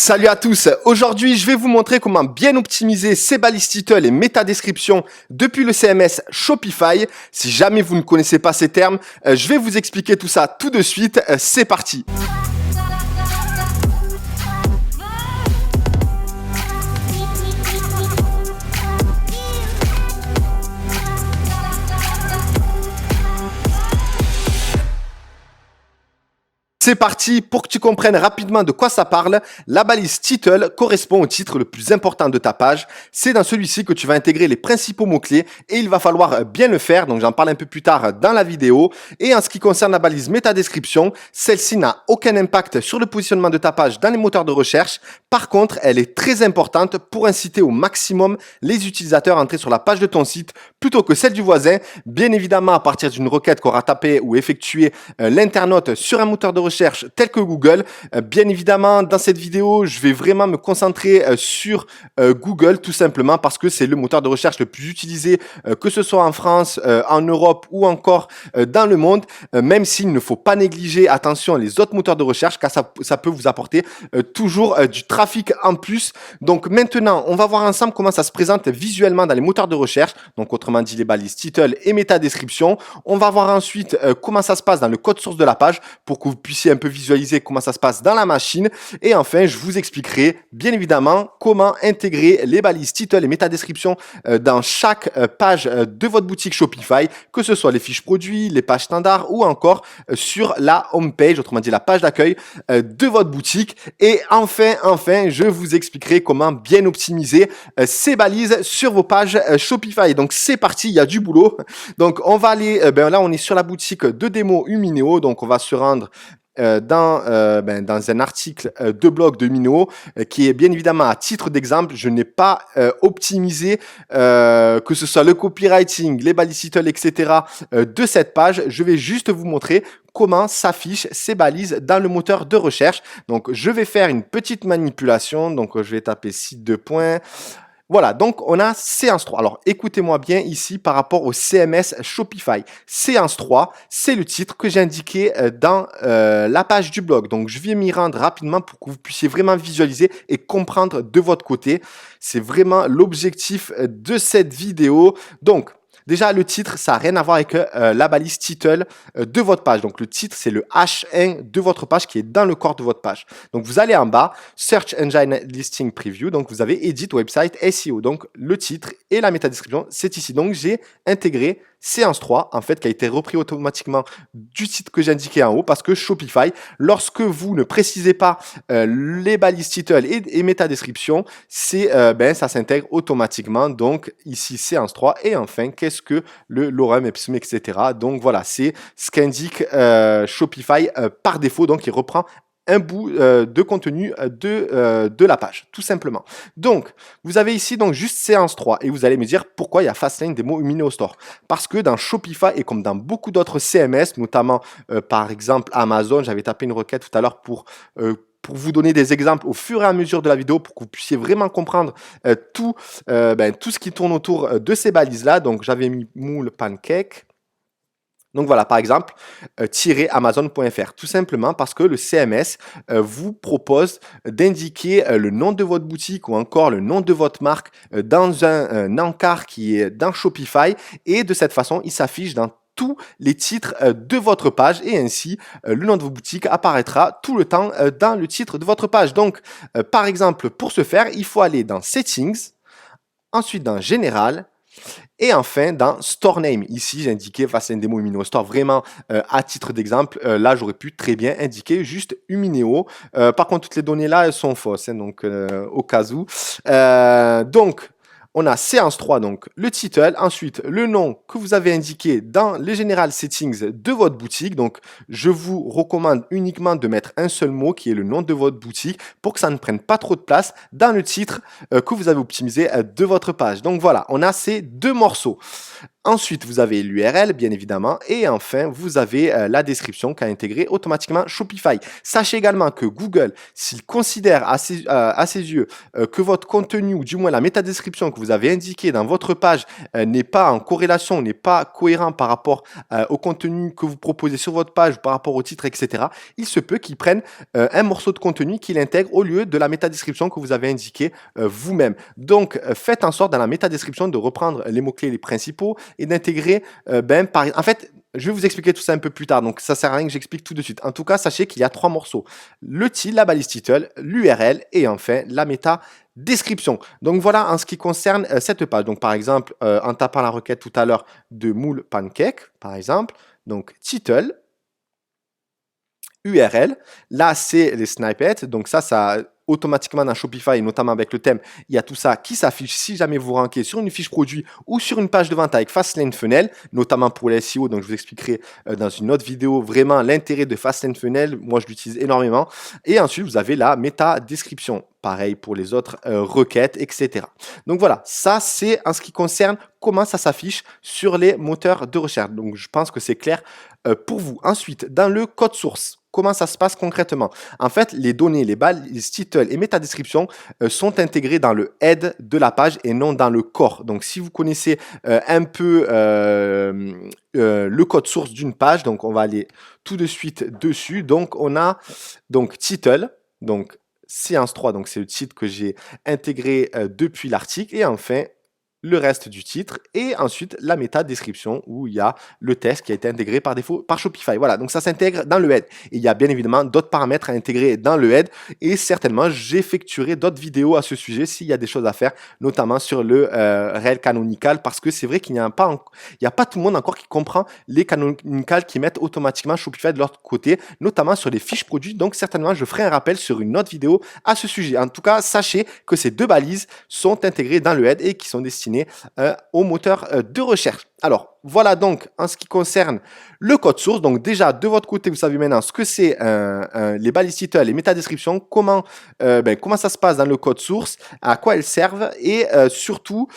Salut à tous, aujourd'hui je vais vous montrer comment bien optimiser ses balises title et métadescription depuis le CMS Shopify. Si jamais vous ne connaissez pas ces termes, je vais vous expliquer tout ça tout de suite, c'est parti. C'est parti, pour que tu comprennes rapidement de quoi ça parle, la balise title correspond au titre le plus important de ta page. C'est dans celui-ci que tu vas intégrer les principaux mots-clés et il va falloir bien le faire, donc j'en parle un peu plus tard dans la vidéo. Et en ce qui concerne la balise métadescription, celle-ci n'a aucun impact sur le positionnement de ta page dans les moteurs de recherche. Par contre, elle est très importante pour inciter au maximum les utilisateurs à entrer sur la page de ton site plutôt que celle du voisin. Bien évidemment, à partir d'une requête qu'aura tapée ou effectuée l'internaute sur un moteur de recherche tel que Google. Bien évidemment, dans cette vidéo, je vais vraiment me concentrer sur Google, tout simplement parce que c'est le moteur de recherche le plus utilisé, que ce soit en France, en Europe ou encore dans le monde, même s'il ne faut pas négliger, attention, les autres moteurs de recherche, car ça peut vous apporter toujours du trafic en plus. Donc maintenant, on va voir ensemble comment ça se présente visuellement dans les moteurs de recherche, donc autrement dit les balises title et métadescription. On va voir ensuite comment ça se passe dans le code source de la page pour que vous puissiez un peu visualiser comment ça se passe dans la machine. Et enfin, je vous expliquerai bien évidemment comment intégrer les balises title et métadescription dans chaque page de votre boutique Shopify, que ce soit les fiches produits, les pages standards ou encore sur la home page, autrement dit la page d'accueil de votre boutique. Et enfin, je vous expliquerai comment bien optimiser ces balises sur vos pages Shopify. Donc c'est parti, il y a du boulot. Donc on va aller, là on est sur la boutique de démo Umineo, donc on va se rendre dans un article de blog de Mineo qui est bien évidemment à titre d'exemple. Je n'ai pas optimisé que ce soit le copywriting, les balises title, etc. De cette page. Je vais juste vous montrer comment s'affichent ces balises dans le moteur de recherche. Donc je vais faire une petite manipulation. Donc je vais taper site de points. Voilà, donc on a séance 3. Alors écoutez-moi bien ici par rapport au CMS Shopify. Séance 3, c'est le titre que j'ai indiqué dans la page du blog. Donc je vais m'y rendre rapidement pour que vous puissiez vraiment visualiser et comprendre de votre côté. C'est vraiment l'objectif de cette vidéo. Donc, déjà, le titre, ça n'a rien à voir avec la balise title de votre page. Donc, le titre, c'est le H1 de votre page qui est dans le corps de votre page. Donc, vous allez en bas, Search Engine Listing Preview. Donc, vous avez Edit Website SEO. Donc, le titre et la métadescription, c'est ici. Donc, j'ai intégré séance 3, en fait, qui a été repris automatiquement du titre que j'ai indiqué en haut parce que Shopify, lorsque vous ne précisez pas les balises title et métadescription, ça s'intègre automatiquement. Donc, ici, séance 3. Et enfin, qu'est-ce que le lorem ipsum, etc. Donc, voilà, c'est ce qu'indique Shopify par défaut. Donc, il reprend un bout de contenu de la page, tout simplement. Donc, vous avez ici donc juste séance 3 et vous allez me dire pourquoi il y a Fastlane Demo Umineo Store. Parce que dans Shopify et comme dans beaucoup d'autres CMS, notamment par exemple Amazon, j'avais tapé une requête tout à l'heure pour vous donner des exemples au fur et à mesure de la vidéo pour que vous puissiez vraiment comprendre tout ce qui tourne autour de ces balises-là. Donc, j'avais mis moule pancake. Donc voilà, par exemple, -amazon.fr, tout simplement parce que le CMS vous propose d'indiquer le nom de votre boutique ou encore le nom de votre marque dans un encart qui est dans Shopify et de cette façon, il s'affiche dans tous les titres de votre page et ainsi le nom de vos boutiques apparaîtra tout le temps dans le titre de votre page. Donc, par exemple, pour ce faire, il faut aller dans Settings, ensuite dans Général, et enfin, dans Store Name, ici, j'ai indiqué Fastlane Demo Umineo Store, vraiment à titre d'exemple. Là, j'aurais pu très bien indiquer juste Umineo. Par contre, toutes les données là, elles sont fausses, hein, donc au cas où. Donc, on a séance 3, donc le title, ensuite le nom que vous avez indiqué dans les General Settings de votre boutique. Donc, je vous recommande uniquement de mettre un seul mot qui est le nom de votre boutique pour que ça ne prenne pas trop de place dans le titre que vous avez optimisé de votre page. Donc voilà, on a ces deux morceaux. Ensuite, vous avez l'URL, bien évidemment. Et enfin, vous avez la description qu'a intégré automatiquement Shopify. Sachez également que Google, s'il considère à ses yeux que votre contenu, ou du moins la métadescription que vous avez indiquée dans votre page n'est pas en corrélation, n'est pas cohérent par rapport au contenu que vous proposez sur votre page, par rapport au titre, etc., il se peut qu'il prenne un morceau de contenu qu'il intègre au lieu de la métadescription que vous avez indiquée vous-même. Donc, faites en sorte dans la métadescription de reprendre les mots-clés les principaux et d'intégrer, en fait, je vais vous expliquer tout ça un peu plus tard, donc ça sert à rien que j'explique tout de suite. En tout cas, sachez qu'il y a 3 morceaux. Le titre, la balise title, l'URL et enfin la méta description. Donc voilà en ce qui concerne cette page. Donc par exemple, en tapant la requête tout à l'heure de moule pancake, par exemple, donc title, URL, là c'est les snippets, donc ça automatiquement dans Shopify, notamment avec le thème, il y a tout ça qui s'affiche si jamais vous rankez sur une fiche produit ou sur une page de vente avec Fastlane Funnel, notamment pour les SEO. Donc je vous expliquerai dans une autre vidéo vraiment l'intérêt de Fastlane Funnel. Moi je l'utilise énormément. Et ensuite vous avez la méta description. Pareil pour les autres requêtes, etc. Donc voilà, ça c'est en ce qui concerne comment ça s'affiche sur les moteurs de recherche. Donc je pense que c'est clair pour vous. Ensuite, dans le code source, comment ça se passe concrètement? En fait, les données, les balises, title et métadescription sont intégrées dans le head de la page et non dans le core. Donc si vous connaissez un peu le code source d'une page, donc on va aller tout de suite dessus. Donc on a donc title, donc séance 3, donc c'est le titre que j'ai intégré depuis l'article, et enfin le reste du titre, et ensuite la méta description où il y a le test qui a été intégré par défaut par Shopify. Voilà, donc ça s'intègre dans le head. Et il y a bien évidemment d'autres paramètres à intégrer dans le head, et certainement j'effectuerai d'autres vidéos à ce sujet s'il y a des choses à faire, notamment sur le rel canonical, parce que c'est vrai qu'il n'y a pas tout le monde encore qui comprend les canonicals qui mettent automatiquement Shopify de l'autre côté, notamment sur les fiches produits. Donc certainement je ferai un rappel sur une autre vidéo à ce sujet. En tout cas, sachez que ces 2 balises sont intégrées dans le head et qui sont destinées au moteur de recherche. Alors, voilà donc en ce qui concerne le code source. Donc déjà, de votre côté, vous savez maintenant ce que c'est les balises title, les métadescriptions, comment ça se passe dans le code source, à quoi elles servent, et surtout,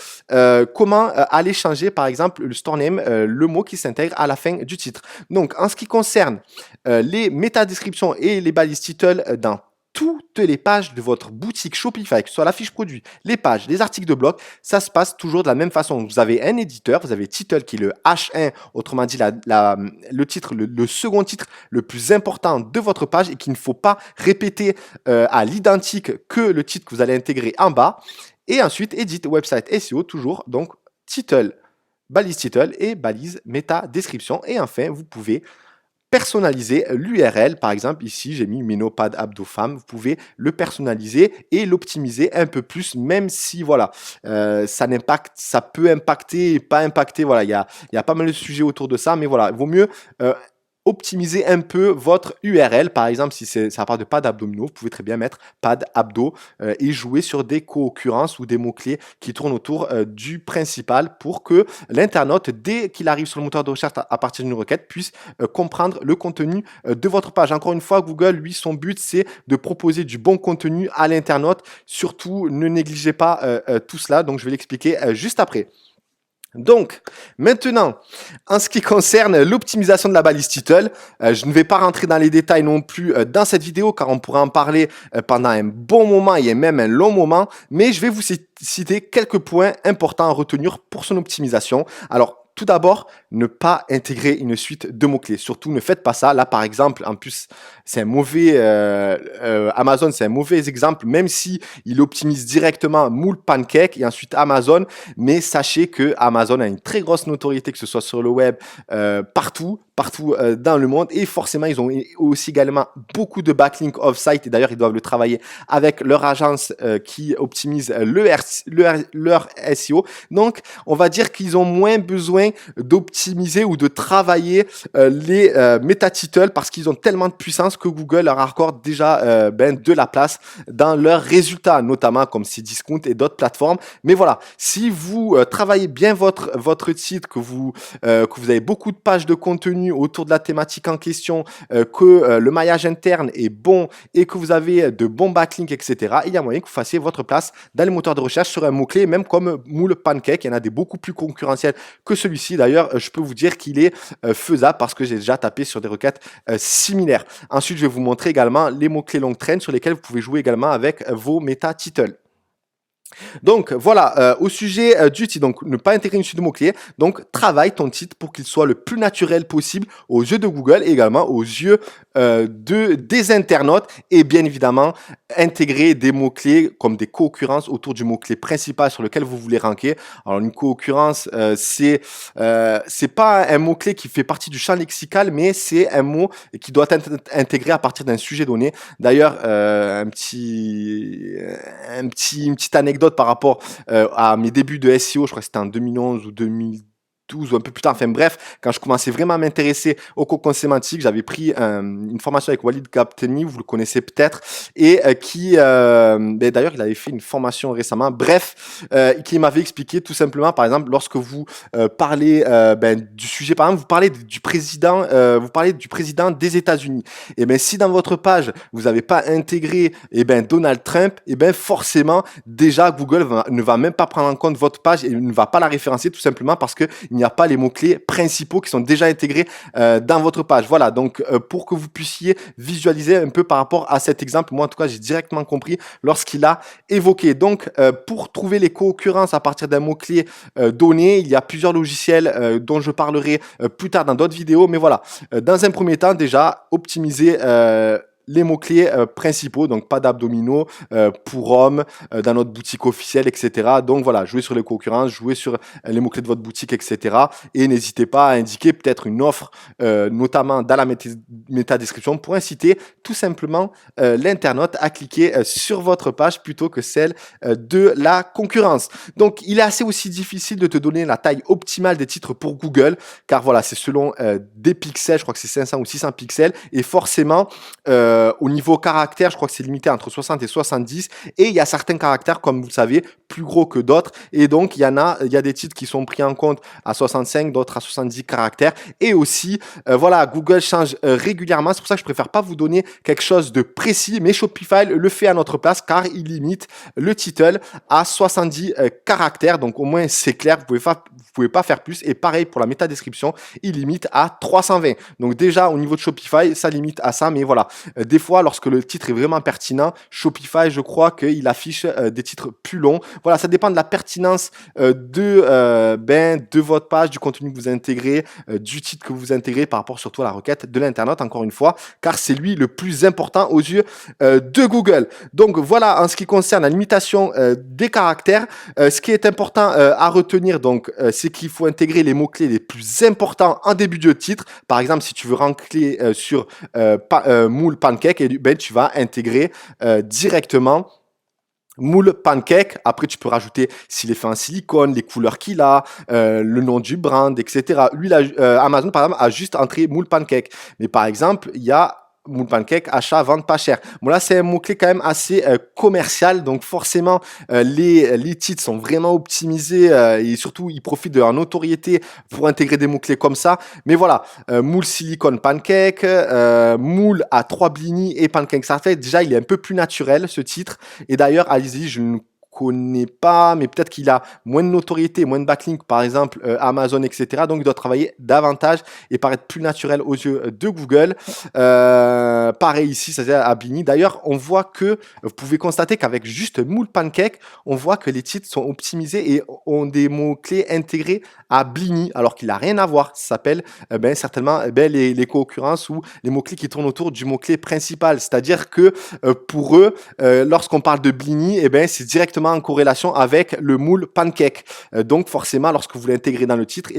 comment aller changer, par exemple, le store name, le mot qui s'intègre à la fin du titre. Donc, en ce qui concerne les métadescriptions et les balises title dans toutes les pages de votre boutique Shopify, que ce soit la fiche produit, les pages, les articles de blog, ça se passe toujours de la même façon. Vous avez un éditeur, vous avez title qui est le H1, autrement dit le titre, le second titre le plus important de votre page et qu'il ne faut pas répéter à l'identique que le titre que vous allez intégrer en bas. Et ensuite, edit website SEO, toujours donc title, balise title et balise méta description. Et enfin, vous pouvez personnaliser l'URL. Par exemple, ici, j'ai mis Ménopad Abdo Femme. Vous pouvez le personnaliser et l'optimiser un peu plus, même si, voilà, ça peut impacter, pas impacter. Voilà, il y a pas mal de sujets autour de ça, mais voilà, il vaut mieux optimiser un peu votre URL. Par exemple, si ça parle de pad abdominaux, vous pouvez très bien mettre pad abdo et jouer sur des co-occurrences ou des mots-clés qui tournent autour du principal pour que l'internaute, dès qu'il arrive sur le moteur de recherche à partir d'une requête, puisse comprendre le contenu de votre page. Encore une fois, Google, lui, son but, c'est de proposer du bon contenu à l'internaute. Surtout, ne négligez pas tout cela. Donc, je vais l'expliquer juste après. Donc, maintenant, en ce qui concerne l'optimisation de la balise title, je ne vais pas rentrer dans les détails non plus dans cette vidéo car on pourrait en parler pendant un bon moment et même un long moment, mais je vais vous citer quelques points importants à retenir pour son optimisation. Alors, tout d'abord, ne pas intégrer une suite de mots-clés. Surtout, ne faites pas ça. Là, par exemple, en plus, c'est un mauvais Amazon, c'est un mauvais exemple, même si il optimise directement moule pancake et ensuite Amazon. Mais sachez que Amazon a une très grosse notoriété, que ce soit sur le web, partout dans le monde, et forcément ils ont aussi également beaucoup de backlinks off-site, et d'ailleurs ils doivent le travailler avec leur agence qui optimise leur SEO. Donc on va dire qu'ils ont moins besoin d'optimiser ou de travailler les métatitles parce qu'ils ont tellement de puissance que Google leur accorde déjà de la place dans leurs résultats, notamment comme Cdiscount et d'autres plateformes. Mais voilà, si vous travaillez bien votre titre, que vous avez beaucoup de pages de contenu contenu autour de la thématique en question, que le maillage interne est bon et que vous avez de bons backlinks, etc., il y a moyen que vous fassiez votre place dans les moteurs de recherche sur un mot-clé, même comme moule pancake. Il y en a des beaucoup plus concurrentiels que celui-ci. D'ailleurs, je peux vous dire qu'il est faisable parce que j'ai déjà tapé sur des requêtes similaires. Ensuite, je vais vous montrer également les mots-clés long trend sur lesquels vous pouvez jouer également avec vos meta titles. Donc voilà, au sujet du titre, donc ne pas intégrer une suite de mots-clés, donc travaille ton titre pour qu'il soit le plus naturel possible aux yeux de Google et également aux yeux des internautes, et bien évidemment intégrer des mots-clés comme des co-occurrences autour du mot-clé principal sur lequel vous voulez ranker. Alors une co-occurrence, c'est pas un mot-clé qui fait partie du champ lexical, mais c'est un mot qui doit être intégré à partir d'un sujet donné. D'ailleurs, une petite anecdote par rapport à mes débuts de SEO, je crois que c'était en 2011 ou 2012 ou un peu plus tard, enfin bref, quand je commençais vraiment à m'intéresser au cocon sémantique, j'avais pris une formation avec Walid Kapteni, vous le connaissez peut-être, et d'ailleurs il avait fait une formation récemment, bref, qui m'avait expliqué tout simplement, par exemple, lorsque vous parlez du sujet, par exemple, vous parlez du président des États-Unis, et bien si dans votre page vous n'avez pas intégré Donald Trump, et bien forcément déjà Google ne va même pas prendre en compte votre page et ne va pas la référencer, tout simplement parce que il n'y a pas les mots-clés principaux qui sont déjà intégrés dans votre page. Voilà, donc pour que vous puissiez visualiser un peu par rapport à cet exemple, moi en tout cas j'ai directement compris lorsqu'il a évoqué. Donc pour trouver les co-occurrences à partir d'un mot-clé donné, il y a plusieurs logiciels dont je parlerai plus tard dans d'autres vidéos, mais voilà, dans un premier temps déjà, optimiser les mots-clés principaux, donc pas d'abdominaux pour hommes dans notre boutique officielle, etc. Donc voilà, jouez sur les concurrences, jouez sur les mots-clés de votre boutique, etc. Et n'hésitez pas à indiquer peut-être une offre, notamment dans la méta-description, pour inciter tout simplement l'internaute à cliquer sur votre page plutôt que celle de la concurrence. Donc il est assez aussi difficile de te donner la taille optimale des titres pour Google, car voilà, c'est selon des pixels, je crois que c'est 500 ou 600 pixels, et forcément au niveau caractère, je crois que c'est limité entre 60 et 70, et il y a certains caractères, comme vous le savez, plus gros que d'autres, et donc il y a des titres qui sont pris en compte à 65, d'autres à 70 caractères, et aussi, voilà, Google change régulièrement, c'est pour ça que je préfère pas vous donner quelque chose de précis, mais Shopify le fait à notre place, car il limite le title à 70 caractères, donc au moins c'est clair, vous pouvez pas faire plus, et pareil pour la méta-description, il limite à 320, donc déjà au niveau de Shopify, ça limite à ça, mais voilà, des fois, lorsque le titre est vraiment pertinent, Shopify, je crois qu'il affiche des titres plus longs. Voilà, ça dépend de la pertinence de votre page, du contenu que vous intégrez, du titre que vous intégrez par rapport surtout à la requête de l'internaute, encore une fois, car c'est lui le plus important aux yeux de Google. Donc voilà, en ce qui concerne la limitation des caractères, ce qui est important à retenir, donc, c'est qu'il faut intégrer les mots-clés les plus importants en début de titre. Par exemple, si tu veux ranker sur moule pancake, et tu vas intégrer directement moule pancake. Après, tu peux rajouter s'il est fait en silicone, les couleurs qu'il a, le nom du brand, etc. Lui, Amazon, par exemple, a juste entré moule pancake. Mais par exemple, il y a moule pancake, achat, vente pas cher. Bon là, c'est un mot-clé quand même assez commercial, donc forcément, les titres sont vraiment optimisés et surtout, ils profitent de leur notoriété pour intégrer des mots-clés comme ça. Mais voilà, moule silicone pancake, moule à 3 blinis et pancake. Ça fait déjà, il est un peu plus naturel, ce titre. Et d'ailleurs, allez-y, je ne connais pas, mais peut-être qu'il a moins de notoriété, moins de backlink, par exemple Amazon, etc. Donc il doit travailler davantage et paraître plus naturel aux yeux de Google. Pareil ici, c'est à Bini. D'ailleurs, on voit que vous pouvez constater qu'avec juste moule pancake, on voit que les titres sont optimisés et ont des mots-clés intégrés à Blini, alors qu'il n'a rien à voir. Ça s'appelle certainement les co-occurrences ou les mots-clés qui tournent autour du mot-clé principal. C'est-à-dire que pour eux, lorsqu'on parle de Blini, c'est directement en corrélation avec le moule pancake. Donc forcément, lorsque vous l'intégrez dans le titre,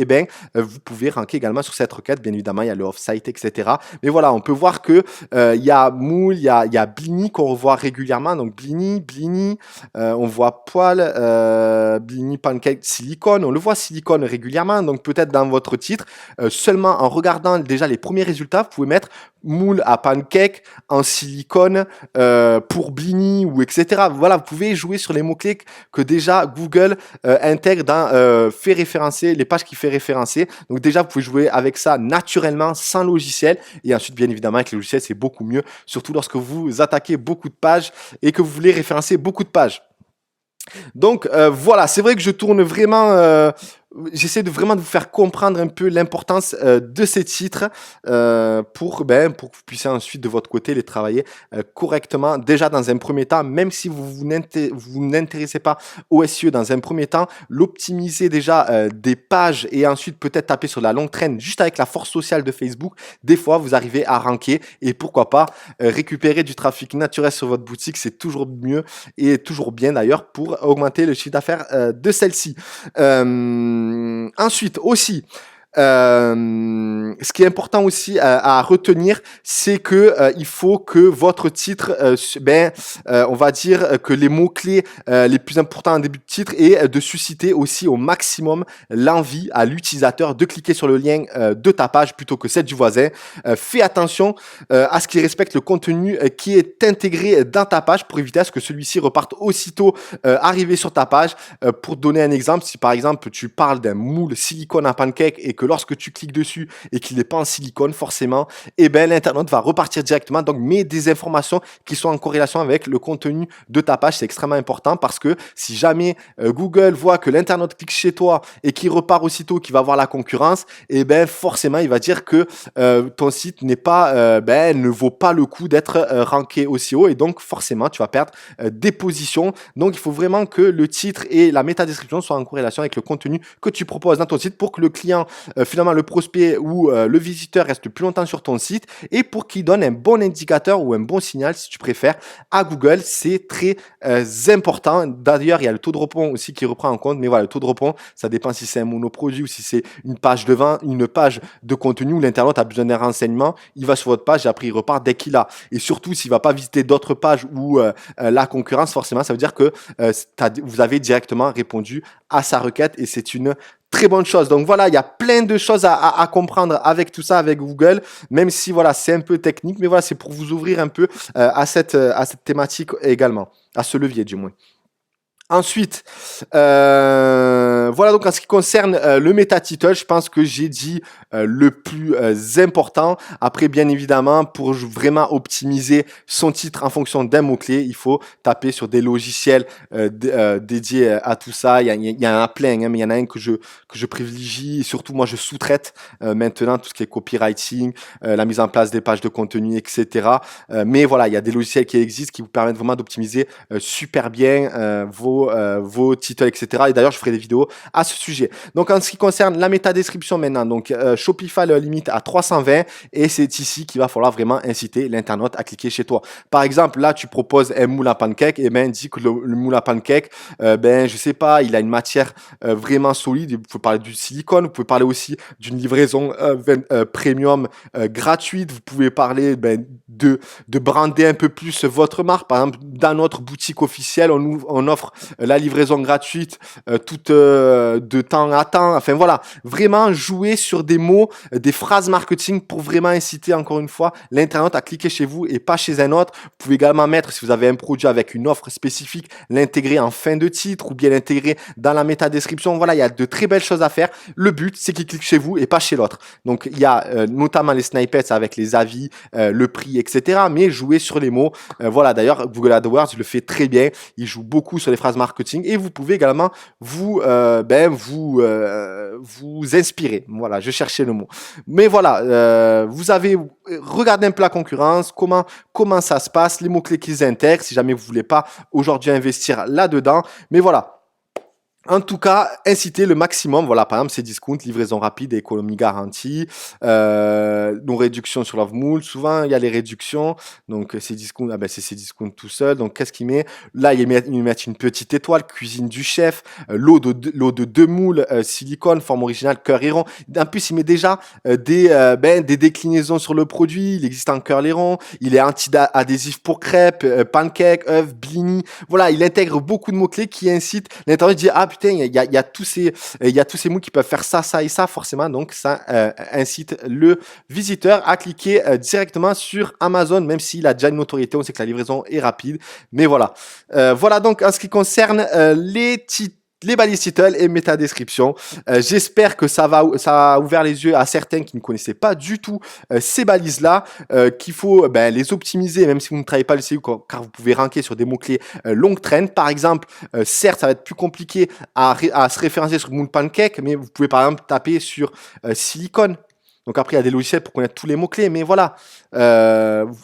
vous pouvez ranker également sur cette requête. Bien évidemment, il y a le off-site, etc. Mais voilà, on peut voir que il y a moule, il y a Blini qu'on revoit régulièrement. Donc Blini, on voit poil, Blini pancake silicone. On le voit silicone régulièrement. Donc peut-être dans votre titre, seulement en regardant déjà les premiers résultats, vous pouvez mettre moule à pancake en silicone pour Blini ou etc. Voilà, vous pouvez jouer sur les mots mots-clés que déjà Google intègre dans fait référencer, les pages qui fait référencer. Donc déjà, vous pouvez jouer avec ça naturellement, sans logiciel. Et ensuite, bien évidemment, avec les logiciels, c'est beaucoup mieux, surtout lorsque vous attaquez beaucoup de pages et que vous voulez référencer beaucoup de pages. Donc voilà, c'est vrai que je tourne vraiment, j'essaie de vraiment de vous faire comprendre un peu l'importance de ces titres pour que vous puissiez ensuite de votre côté les travailler correctement. Déjà dans un premier temps, même si vous n'intéressez pas au SEO dans un premier temps, l'optimiser déjà des pages et ensuite peut-être taper sur la longue traîne juste avec la force sociale de Facebook. Des fois, vous arrivez à ranker et pourquoi pas récupérer du trafic naturel sur votre boutique. C'est toujours mieux et toujours bien d'ailleurs pour augmenter le chiffre d'affaires de celle-ci. Ensuite aussi, ce qui est important aussi à retenir, c'est que il faut que votre titre, on va dire que les mots-clés les plus importants en début de titre est de susciter aussi au maximum l'envie à l'utilisateur de cliquer sur le lien de ta page plutôt que celle du voisin. Fais attention à ce qui respecte le contenu qui est intégré dans ta page pour éviter à ce que celui-ci reparte aussitôt arrivé sur ta page. Pour donner un exemple, si par exemple tu parles d'un moule silicone à pancake et que lorsque tu cliques dessus et qu'il n'est pas en silicone, forcément, l'internaute va repartir directement. Donc, mets des informations qui sont en corrélation avec le contenu de ta page. C'est extrêmement important parce que si jamais Google voit que l'internaute clique chez toi et qu'il repart aussitôt, qu'il va voir la concurrence, forcément, il va dire que ton site n'est pas, ne vaut pas le coup d'être ranké aussi haut et donc forcément, tu vas perdre des positions. Donc, il faut vraiment que le titre et la métadescription soient en corrélation avec le contenu que tu proposes dans ton site pour que le client finalement le prospect ou le visiteur reste plus longtemps sur ton site et pour qu'il donne un bon indicateur ou un bon signal si tu préfères à Google. C'est très important. D'ailleurs, il y a le taux de rebond aussi qui reprend en compte, mais voilà, le taux de rebond, ça dépend si c'est un monoproduit ou si c'est une page de vente, une page de contenu où l'internaute a besoin d'un renseignement, il va sur votre page et après il repart dès qu'il a. Et surtout, s'il va pas visiter d'autres pages ou la concurrence, forcément, ça veut dire que vous avez directement répondu à sa requête et c'est une très bonne chose. Donc voilà, il y a plein de choses à comprendre avec tout ça, avec Google, même si voilà, c'est un peu technique, mais voilà, c'est pour vous ouvrir un peu à cette thématique également, à ce levier du moins. Ensuite, voilà donc en ce qui concerne le meta-title, je pense que j'ai dit le plus important. Après, bien évidemment, pour vraiment optimiser son titre en fonction d'un mot-clé, il faut taper sur des logiciels dédiés à tout ça. Il y en a plein, hein, mais il y en a un que je privilégie et surtout moi je sous-traite maintenant tout ce qui est copywriting, la mise en place des pages de contenu, etc. Mais voilà, il y a des logiciels qui existent qui vous permettent vraiment d'optimiser super bien vos titles, etc. Et d'ailleurs, je ferai des vidéos à ce sujet. Donc, en ce qui concerne la métadescription maintenant, donc Shopify le limite à 320 et c'est ici qu'il va falloir vraiment inciter l'internaute à cliquer chez toi. Par exemple, là, tu proposes un moule à pancake et dit que le moule à pancake, je sais pas, il a une matière vraiment solide. Vous pouvez parler du silicone, vous pouvez parler aussi d'une livraison premium gratuite. Vous pouvez parler de brander un peu plus votre marque. Par exemple, dans notre boutique officielle, on offre la livraison gratuite de temps à temps. Enfin voilà, vraiment jouer sur des mots, des phrases marketing pour vraiment inciter encore une fois l'internaute à cliquer chez vous et pas chez un autre. Vous pouvez également mettre, si vous avez un produit avec une offre spécifique, l'intégrer en fin de titre ou bien l'intégrer dans la métadescription. Voilà, il y a de très belles choses à faire. Le but, c'est qu'il clique chez vous et pas chez l'autre. Donc il y a notamment les snippets avec les avis, le prix, etc. Mais jouer sur les mots. Voilà, d'ailleurs, Google AdWords le fait très bien. Il joue beaucoup sur les phrases marketing et vous pouvez également vous inspirer. Voilà, je cherchais le mot. Mais voilà, vous avez regardé un peu la concurrence, comment ça se passe, les mots-clés qu'ils intègrent, si jamais vous voulez pas aujourd'hui investir là-dedans. Mais voilà. En tout cas, inciter le maximum. Voilà, par exemple, ces discounts, livraison rapide et économie garantie, nos réductions sur Love Moule. Souvent, il y a les réductions. Donc, ces discounts, c'est ces discounts tout seul. Donc, qu'est-ce qu'il met? Là, ils mettent une petite étoile, cuisine du chef, lot de 2 moules, silicone, forme originale, cœur et rond. En plus, il met déjà des déclinaisons sur le produit. Il existe en cœur et rond. Il est anti-adhésif pour crêpes, pancakes, œufs, blini. Voilà, il intègre beaucoup de mots-clés qui incitent l'internaute à dire, putain, il y a tous ces mots qui peuvent faire ça, ça et ça, forcément. Donc, ça incite le visiteur à cliquer directement sur Amazon, même s'il a déjà une notoriété. On sait que la livraison est rapide. Mais voilà. Voilà donc en ce qui concerne les balises title et méta description. J'espère que ça a ouvert les yeux à certains qui ne connaissaient pas du tout ces balises-là, qu'il faut les optimiser, même si vous ne travaillez pas le SEO, car vous pouvez ranker sur des mots-clés longue trend. Par exemple, certes, ça va être plus compliqué à se référencer sur Moon Pancake, mais vous pouvez par exemple taper sur Silicon. Donc après, il y a des logiciels pour connaître tous les mots-clés, mais voilà.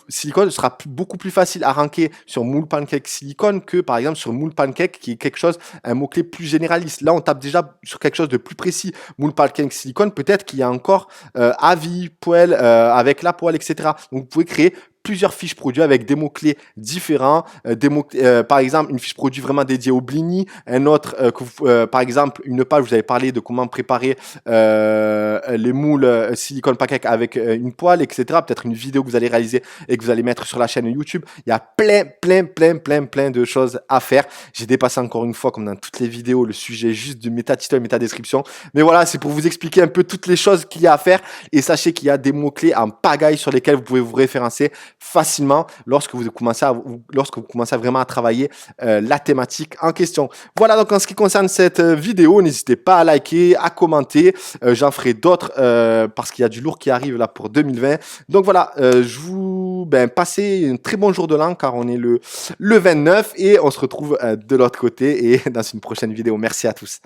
Silicon sera beaucoup plus facile à ranker sur Moule Pancake Silicon que par exemple sur Moule Pancake qui est quelque chose, un mot-clé plus généraliste. Là, on tape déjà sur quelque chose de plus précis. Moule Pancake Silicon, peut-être qu'il y a encore avis, poêle, avec la poêle, etc. Donc, vous pouvez créer plusieurs fiches produits avec des mots-clés différents, par exemple une fiche produit vraiment dédiée au blini, un autre, par exemple une page où vous avez parlé de comment préparer les moules silicone pancake avec une poêle, etc. Peut-être une vidéo que vous allez réaliser et que vous allez mettre sur la chaîne YouTube. Il y a plein de choses à faire. J'ai dépassé encore une fois, comme dans toutes les vidéos, le sujet juste du méta title, méta description. Mais voilà, c'est pour vous expliquer un peu toutes les choses qu'il y a à faire. Et sachez qu'il y a des mots-clés en pagaille sur lesquels vous pouvez vous référencer facilement lorsque vous commencez à vraiment à travailler la thématique en question. Voilà donc en ce qui concerne cette vidéo, n'hésitez pas à liker, à commenter. J'en ferai d'autres parce qu'il y a du lourd qui arrive là pour 2020. Donc voilà, je vous passez un très bon jour de l'an car on est le 29 et on se retrouve de l'autre côté et dans une prochaine vidéo. Merci à tous.